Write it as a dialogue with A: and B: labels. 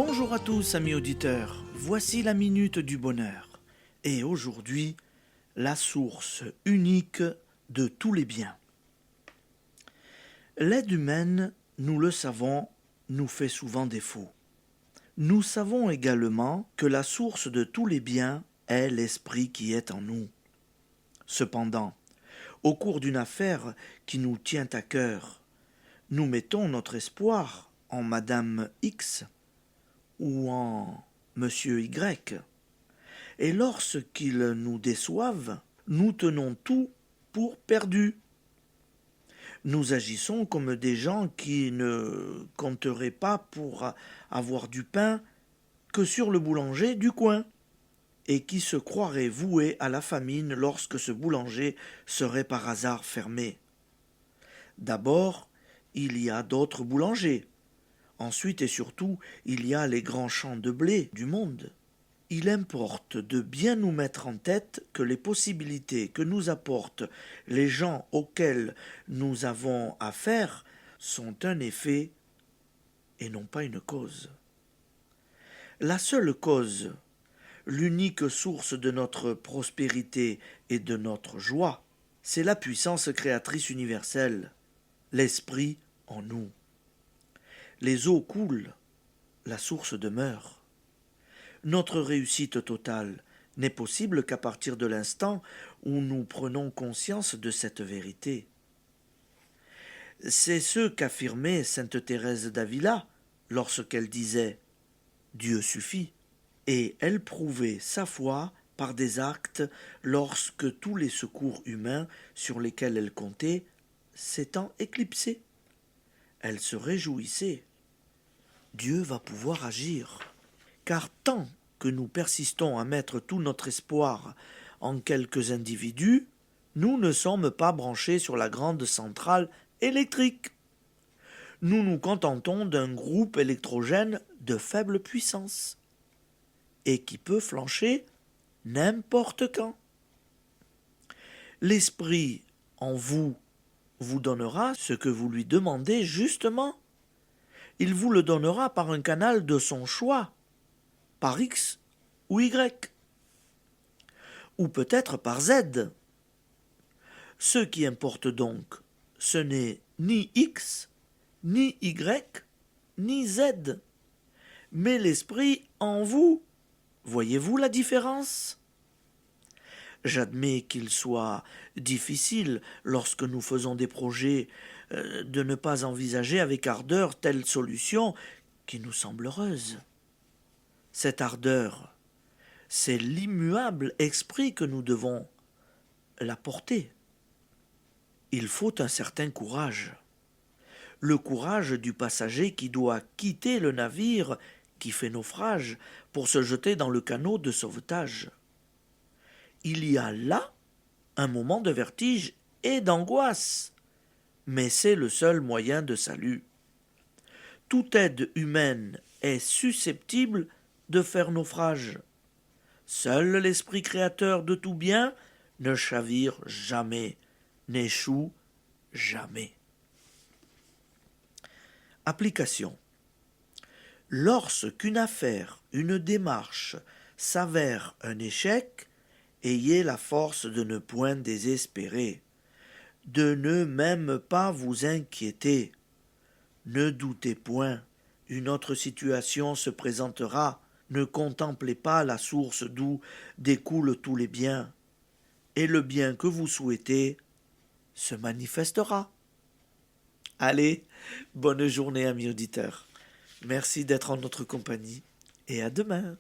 A: Bonjour à tous amis auditeurs, voici la minute du bonheur. Et aujourd'hui, la source unique de tous les biens. L'aide humaine, nous le savons, nous fait souvent défaut. Nous savons également que la source de tous les biens est l'esprit qui est en nous. Cependant, au cours d'une affaire qui nous tient à cœur, nous mettons notre espoir en Madame X ou en Monsieur Y. Et lorsqu'ils nous déçoivent, nous tenons tout pour perdu. Nous agissons comme des gens qui ne compteraient pas pour avoir du pain que sur le boulanger du coin, et qui se croiraient voués à la famine lorsque ce boulanger serait par hasard fermé. D'abord, il y a d'autres boulangers. Ensuite et surtout, il y a les grands champs de blé du monde. Il importe de bien nous mettre en tête que les possibilités que nous apportent les gens auxquels nous avons affaire sont un effet et non pas une cause. La seule cause, l'unique source de notre prospérité et de notre joie, c'est la puissance créatrice universelle, l'esprit en nous. Les eaux coulent, la source demeure. Notre réussite totale n'est possible qu'à partir de l'instant où nous prenons conscience de cette vérité. C'est ce qu'affirmait sainte Thérèse d'Avila lorsqu'elle disait « Dieu suffit », et elle prouvait sa foi par des actes lorsque tous les secours humains sur lesquels elle comptait s'étant éclipsés. Elle se réjouissait. Dieu va pouvoir agir. Car tant que nous persistons à mettre tout notre espoir en quelques individus, nous ne sommes pas branchés sur la grande centrale électrique. Nous nous contentons d'un groupe électrogène de faible puissance et qui peut flancher n'importe quand. L'esprit en vous vous donnera ce que vous lui demandez justement. Il vous le donnera par un canal de son choix, par X ou Y, ou peut-être par Z. Ce qui importe donc, ce n'est ni X, ni Y, ni Z, mais l'esprit en vous. Voyez-vous la différence ? J'admets qu'il soit difficile, lorsque nous faisons des projets, de ne pas envisager avec ardeur telle solution qui nous semble heureuse. Cette ardeur, c'est l'immuable esprit que nous devons la porter. Il faut un certain courage. Le courage du passager qui doit quitter le navire qui fait naufrage pour se jeter dans le canot de sauvetage. Il y a là un moment de vertige et d'angoisse, mais c'est le seul moyen de salut. Toute aide humaine est susceptible de faire naufrage. Seul l'esprit créateur de tout bien ne chavire jamais, n'échoue jamais. Application. Lorsqu'une affaire, une démarche s'avère un échec, ayez la force de ne point désespérer, de ne même pas vous inquiéter. Ne doutez point, une autre situation se présentera. Ne contemplez pas la source d'où découlent tous les biens, et le bien que vous souhaitez se manifestera. Allez, bonne journée amis auditeurs. Merci d'être en notre compagnie, et à demain.